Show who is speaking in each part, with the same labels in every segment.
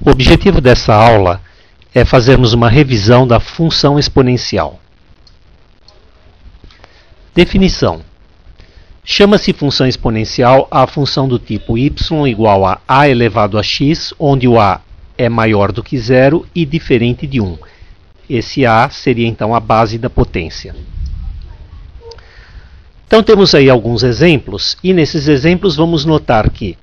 Speaker 1: O objetivo dessa aula é fazermos uma revisão da função exponencial. Definição. Chama-se função exponencial a função do tipo y igual a elevado a x, onde o a é maior do que zero e diferente de 1. Esse a seria então a base da potência. Então temos aí alguns exemplos, e nesses exemplos vamos notar que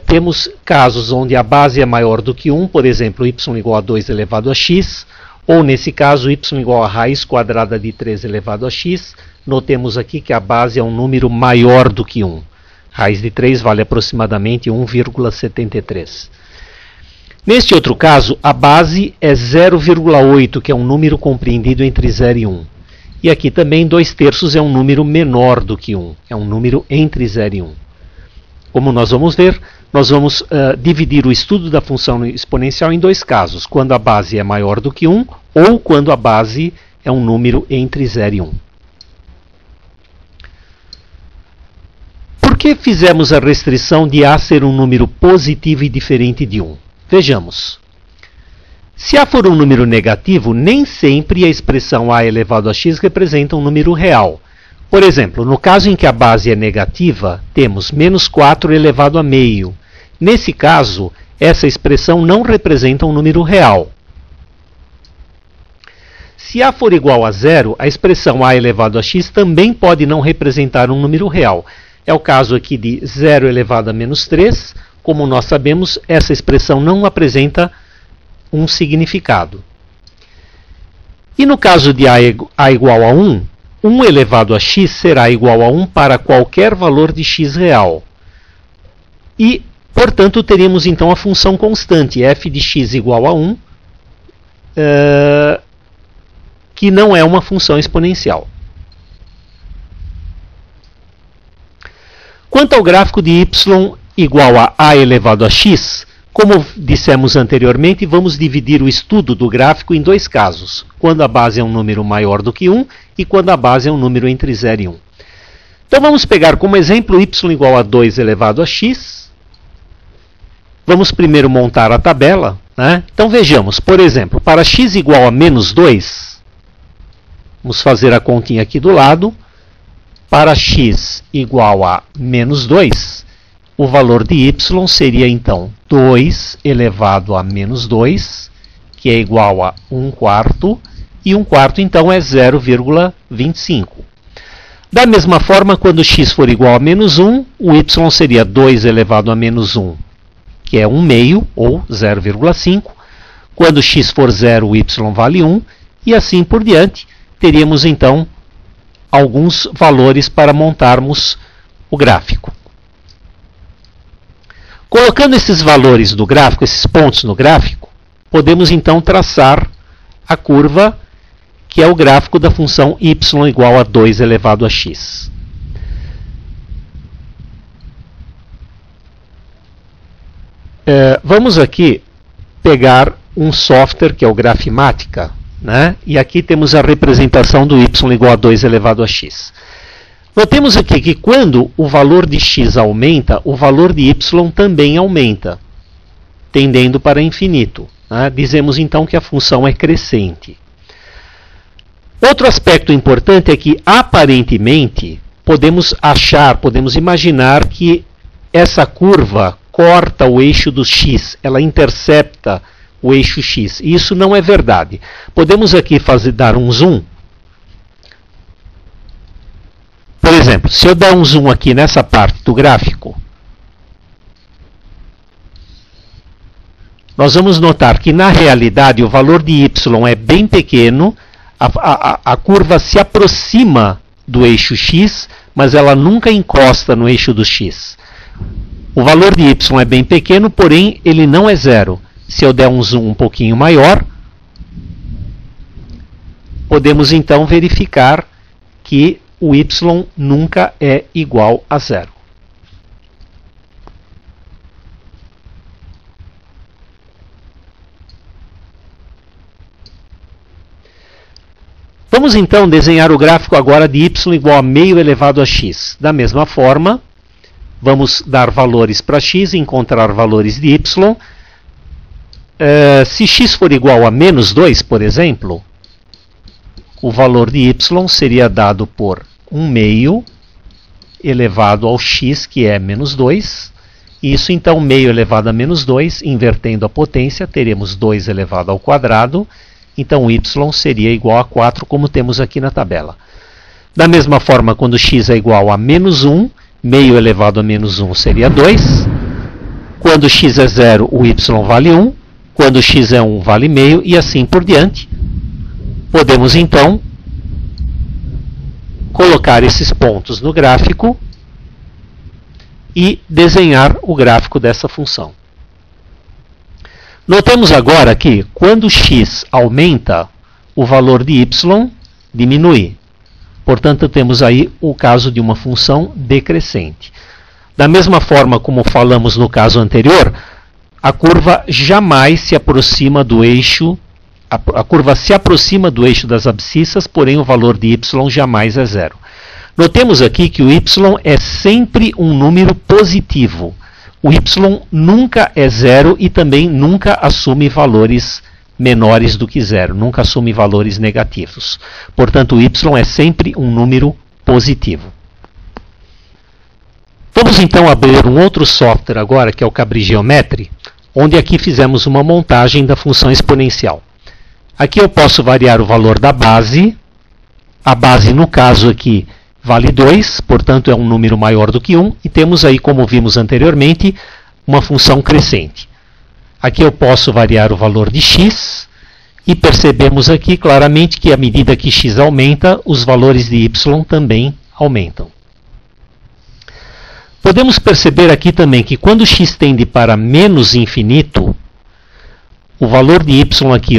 Speaker 1: temos casos onde a base é maior do que 1, por exemplo, y igual a 2 elevado a x, ou nesse caso, y igual a raiz quadrada de 3 elevado a x. Notemos aqui que a base é um número maior do que 1. Raiz de 3 vale aproximadamente 1,73. Neste outro caso, a base é 0,8, que é um número compreendido entre 0 e 1. E aqui também 2/3 é um número menor do que 1, é um número entre 0 e 1. Como nós vamos ver, nós vamos dividir o estudo da função exponencial em dois casos, quando a base é maior do que 1 ou quando a base é um número entre 0 e 1. Por que fizemos a restrição de a ser um número positivo e diferente de 1? Vejamos. Se a for um número negativo, nem sempre a expressão a elevado a x representa um número real. Por exemplo, no caso em que a base é negativa, temos menos 4 elevado a meio. Nesse caso, essa expressão não representa um número real. Se a for igual a zero, a expressão a elevado a x também pode não representar um número real. É o caso aqui de 0 elevado a menos 3. Como nós sabemos, essa expressão não apresenta um significado. E no caso de a igual a 1, 1 elevado a x será igual a 1 para qualquer valor de x real. E, portanto, teríamos então a função constante, f de x igual a 1, que não é uma função exponencial. Quanto ao gráfico de y igual a elevado a x, como dissemos anteriormente, vamos dividir o estudo do gráfico em dois casos, quando a base é um número maior do que 1 e quando a base é um número entre 0 e 1. Então vamos pegar como exemplo y igual a 2 elevado a x. Vamos primeiro montar a tabela, né? Então vejamos, por exemplo, para x igual a menos 2, vamos fazer a continha aqui do lado. Para x igual a menos 2, o valor de y seria então 2 elevado a menos 2, que é igual a 1/4, e 1/4 então é 0,25. Da mesma forma, quando x for igual a menos 1, o y seria 2 elevado a menos 1, que é 1/2, ou 0,5. Quando x for 0, o y vale 1, e assim por diante. Teríamos então alguns valores para montarmos o gráfico. Colocando esses valores do gráfico, esses pontos no gráfico, podemos então traçar a curva que é o gráfico da função y igual a 2 elevado a x. Vamos aqui pegar um software que é o Grafimática, né? E aqui temos a representação do y igual a 2 elevado a x. Notemos aqui que quando o valor de x aumenta, o valor de y também aumenta, tendendo para infinito, né? Dizemos então que a função é crescente. Outro aspecto importante é que, aparentemente, podemos imaginar que essa curva corta o eixo do x, ela intercepta o eixo x. E isso não é verdade. Podemos aqui dar um zoom. Por exemplo, se eu der um zoom aqui nessa parte do gráfico, nós vamos notar que, na realidade, o valor de y é bem pequeno, a curva se aproxima do eixo x, mas ela nunca encosta no eixo do x. O valor de y é bem pequeno, porém, ele não é zero. Se eu der um zoom um pouquinho maior, podemos então verificar que o y nunca é igual a zero. Vamos então desenhar o gráfico agora de y igual a meio elevado a x. Da mesma forma, vamos dar valores para x, encontrar valores de y. se x for igual a menos 2, por exemplo, o valor de y seria dado por 1 meio elevado ao x, que é menos 2. Isso, então, meio elevado a menos 2, invertendo a potência, teremos 2 elevado ao quadrado. Então, y seria igual a 4, como temos aqui na tabela. Da mesma forma, quando x é igual a menos 1, meio elevado a menos 1 seria 2. Quando x é 0, o y vale 1. Quando x é 1, vale meio, e assim por diante. Podemos, então, colocar esses pontos no gráfico e desenhar o gráfico dessa função. Notemos agora que, quando x aumenta, o valor de y diminui. Portanto, temos aí o caso de uma função decrescente. Da mesma forma como falamos no caso anterior, a curva jamais se aproxima do eixo, a curva se aproxima do eixo das abscissas, porém o valor de y jamais é zero. Notemos aqui que o y é sempre um número positivo. O y nunca é zero e também nunca assume valores menores do que zero, nunca assume valores negativos. Portanto, o y é sempre um número positivo. Vamos então abrir um outro software agora, que é o Cabri Geometry, onde aqui fizemos uma montagem da função exponencial. Aqui eu posso variar o valor da base. A base, no caso aqui, vale 2, portanto é um número maior do que 1, e temos aí, como vimos anteriormente, uma função crescente. Aqui eu posso variar o valor de x, e percebemos aqui claramente que à medida que x aumenta, os valores de y também aumentam. Podemos perceber aqui também que quando x tende para menos infinito, o valor de y aqui,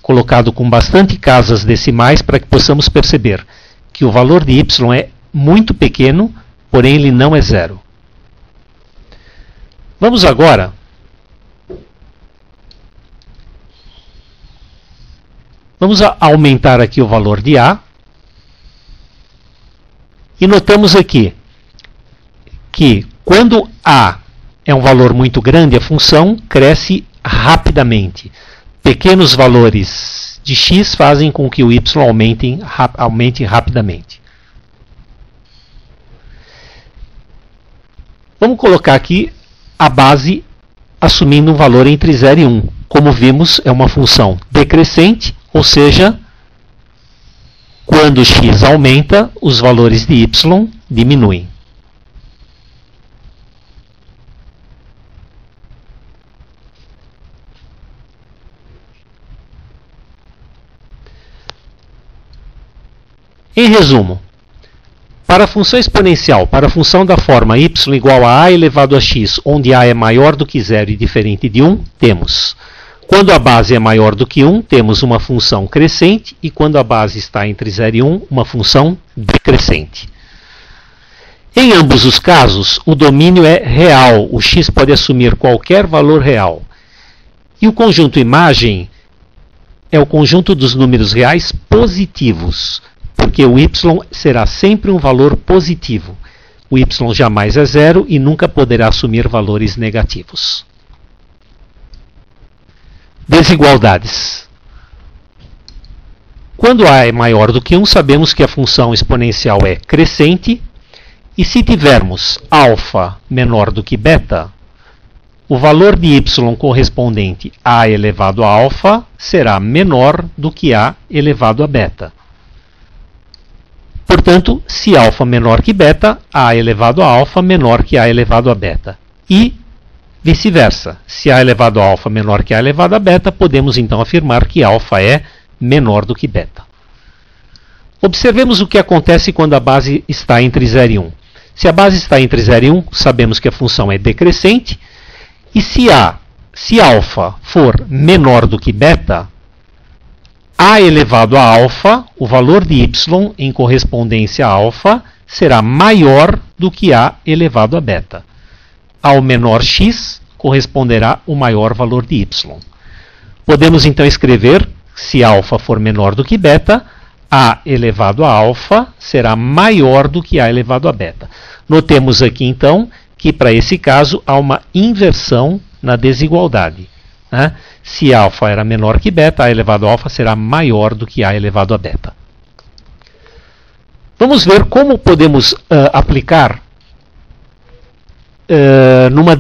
Speaker 1: colocado com bastante casas decimais para que possamos perceber que o valor de y é muito pequeno, porém ele não é zero. Vamos agora aumentar aqui o valor de a, e notamos aqui que quando a é um valor muito grande, a função cresce rapidamente. Pequenos valores de x fazem com que o y aumente rapidamente. Vamos colocar aqui a base assumindo um valor entre 0 e 1. Como vimos, é uma função decrescente, ou seja, quando x aumenta, os valores de y diminuem. Em resumo, para a função exponencial, para a função da forma y igual a elevado a x, onde a é maior do que 0 e diferente de 1, temos, quando a base é maior do que 1, temos uma função crescente, e quando a base está entre 0 e 1, uma função decrescente. Em ambos os casos, o domínio é real, o x pode assumir qualquer valor real. E o conjunto imagem é o conjunto dos números reais positivos, porque o y será sempre um valor positivo. O y jamais é zero e nunca poderá assumir valores negativos. Desigualdades. Quando a é maior do que 1, sabemos que a função exponencial é crescente, e se tivermos alfa menor do que beta, o valor de y correspondente a elevado a alfa será menor do que a elevado a beta. Portanto, se alfa menor que beta, a elevado a alfa menor que a elevado a beta. E vice-versa. Se a elevado a alfa menor que a elevado a beta, podemos então afirmar que alfa é menor do que beta. Observemos o que acontece quando a base está entre 0 e 1. Se a base está entre 0 e 1, sabemos que a função é decrescente. E se alfa for menor do que beta, a elevado a alfa, o valor de y em correspondência a alfa, será maior do que a elevado a beta. Ao menor x, corresponderá o maior valor de y. Podemos então escrever, se alfa for menor do que beta, a elevado a alfa será maior do que a elevado a beta. Notemos aqui então que para esse caso há uma inversão na desigualdade. né? Se alfa era menor que beta, a elevado a alfa será maior do que a elevado a beta. Vamos ver como podemos aplicar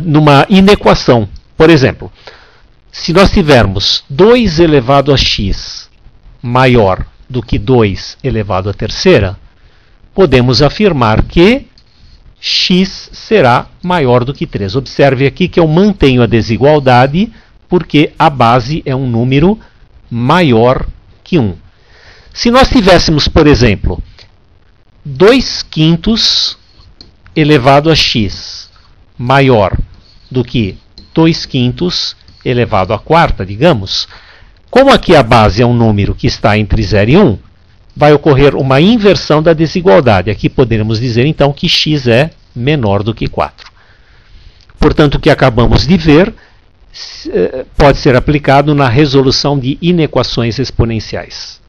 Speaker 1: numa inequação. Por exemplo, se nós tivermos 2 elevado a x maior do que 2 elevado a terceira, podemos afirmar que x será maior do que 3. Observe aqui que eu mantenho a desigualdade porque a base é um número maior que 1. Se nós tivéssemos, por exemplo, 2/5 elevado a x maior do que 2/5 elevado à quarta, digamos, como aqui a base é um número que está entre 0 e 1, vai ocorrer uma inversão da desigualdade. Aqui poderemos dizer, então, que x é menor do que 4. Portanto, o que acabamos de ver pode ser aplicado na resolução de inequações exponenciais.